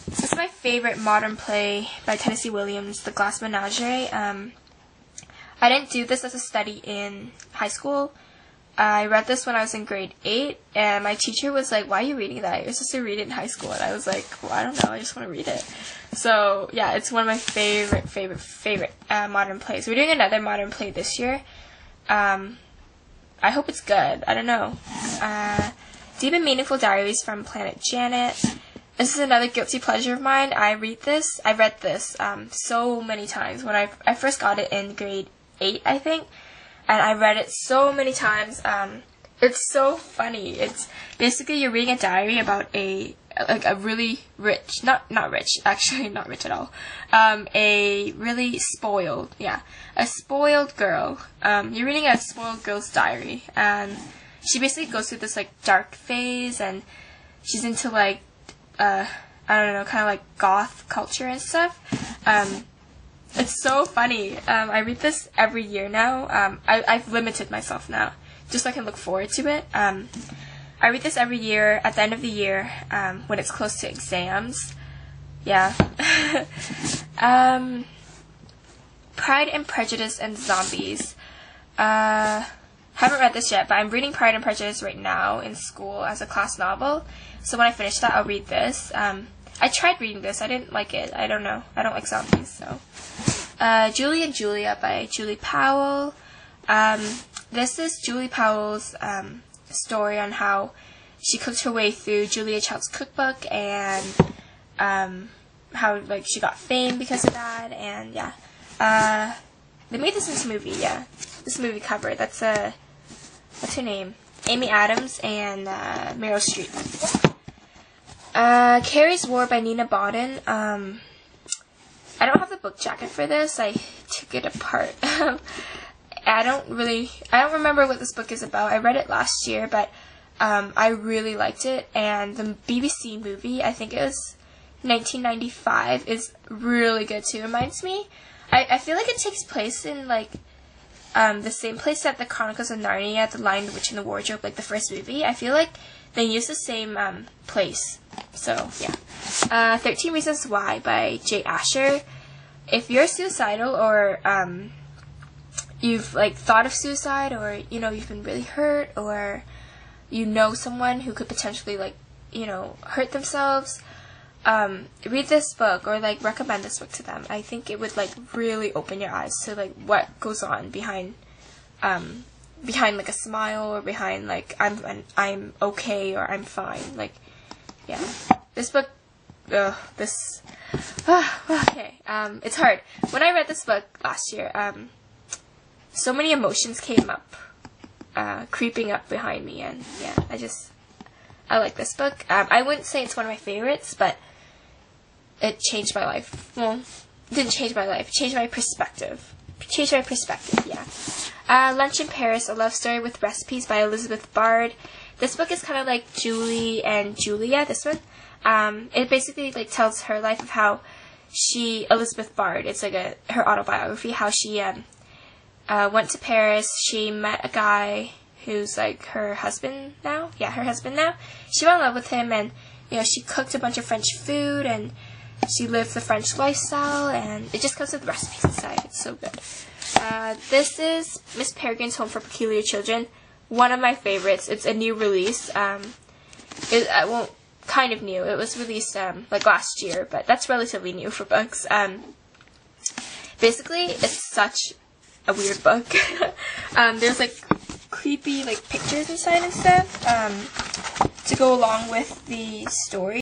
This is my favorite modern play by Tennessee Williams, The Glass Menagerie. I didn't do this as a study in high school. I read this when I was in grade 8, and my teacher was like, "Why are you reading that? You're supposed to read it in high school." And I was like, "Well, I don't know, I just want to read it." So, yeah, it's one of my favorite modern plays. We're doing another modern play this year. I hope it's good. I don't know. Deep and Meaningful Diaries from Planet Janet. This is another guilty pleasure of mine. I read this so many times. When I first got it in grade 8, I think. And I read it so many times. It's so funny. It's basically you're reading a diary about a really rich, not rich, actually not rich at all. A really spoiled, a spoiled girl. You're reading a spoiled girl's diary, and she basically goes through this like dark phase, and she's into like I don't know, kind of like goth culture and stuff. It's so funny. I read this every year now. I've limited myself now, just so I can look forward to it. I read this every year at the end of the year when it's close to exams. Yeah. Pride and Prejudice and Zombies. Haven't read this yet, but I'm reading Pride and Prejudice right now in school as a class novel. So when I finish that, I'll read this. I tried reading this. I didn't like it. I don't know. I don't like zombies, so. Julie and Julia by Julie Powell. This is Julie Powell's story on how she cooked her way through Julia Child's cookbook, and how like she got fame because of that, and yeah. They made this into a movie, yeah. This movie cover. That's what's her name? Amy Adams and Meryl Streep. Carrie's War by Nina Bodden. I don't have the book jacket for this. I took it apart. I don't remember what this book is about. I read it last year, but I really liked it. And the BBC movie, I think it was 1995, is really good too. It reminds me, I feel like it takes place in like the same place that the Chronicles of Narnia, The Lion, the Witch, and the Wardrobe, like the first movie. I feel like they use the same place. So, yeah. 13 Reasons Why by Jay Asher. If you're suicidal, or you've like thought of suicide, or you know you've been really hurt, or you know someone who could potentially like hurt themselves, read this book, or like recommend this book to them. I think it would like really open your eyes to like what goes on behind like a smile, or behind like I'm okay, or I'm fine. Like, yeah, this book, okay, it's hard. When I read this book last year, so many emotions came up, creeping up behind me, and yeah, I like this book. I wouldn't say it's one of my favorites, but it changed my life. Well, it didn't change my life. It changed my perspective. Yeah. Lunch in Paris, A Love Story with Recipes by Elizabeth Bard. This book is kind of like Julie and Julia, this one. It basically like tells her life of how Elizabeth Bard, it's like her autobiography, how she went to Paris. She met a guy who's like her husband now. Yeah, her husband now. She fell in love with him, and she cooked a bunch of French food, and she lived the French lifestyle, and it just comes with recipes inside. It's so good. This is Miss Peregrine's Home for Peculiar Children. One of my favorites. It's a new release. Kind of new. It was released like last year, but that's relatively new for books. Basically, it's such a weird book. There's like creepy like pictures inside and stuff to go along with the story.